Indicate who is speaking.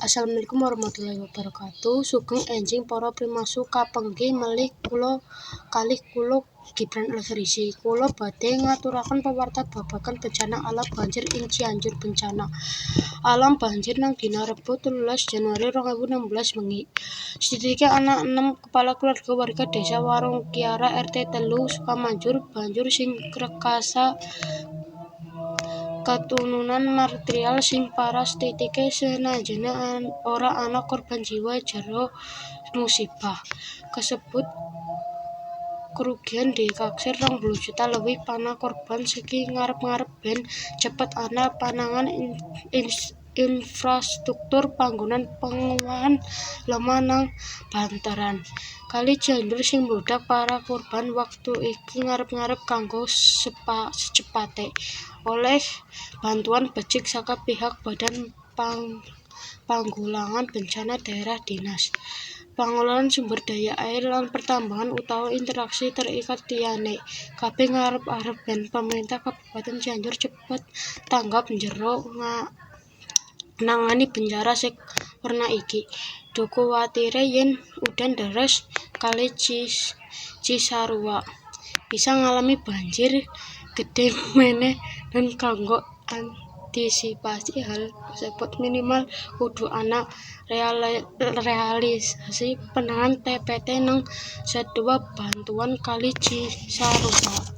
Speaker 1: Assalamualaikum warahmatullahi wabarakatuh. Sugeng enjing para primasu kapenggih malih kalih kula Gibran Alfarisi. Kula badhe ngaturaken pawartan babagan bencana alam banjir ing Cianjur bencana alam banjir nang dina Rebo 13 Januari 2016 wengi. Sedhedhike ana 6 kepala keluarga warga Desa Warung Kiara RT 3 Sukamanjur banjur sing rekasa katununan material sing paras titike senajane ora ana korban jiwa jero musibah kasebut. Kerugian ditaksir 20 juta lebih. Pana korban segi ngarep-ngarep ben cepet ana panangan infrastruktur panggonan pengowahan lemah nang bantaran Kali Cianjur sing mbludak. Para korban waktu iki ngarep-ngarep kanggo secepate oleh bantuan becik saka pihak Badan Panggulangan Bencana Daerah Dinas Pengelolaan Sumber Daya Air lan Pertambangan utawa Interaksi Terikat liyane. Kabeh ngarep-arep ben pemerintah Kabupaten Cianjur cepet tanggap njero nangani bencana sing werna iki. Kuwatire yen udan deres Kali Cisarua bisa ngalami banjir gedhe meneh dan kanggo antisipasi hal tersebut minimal kudu ana realisasi penanganan TPT nang sedua bantuan Kali Cisarua.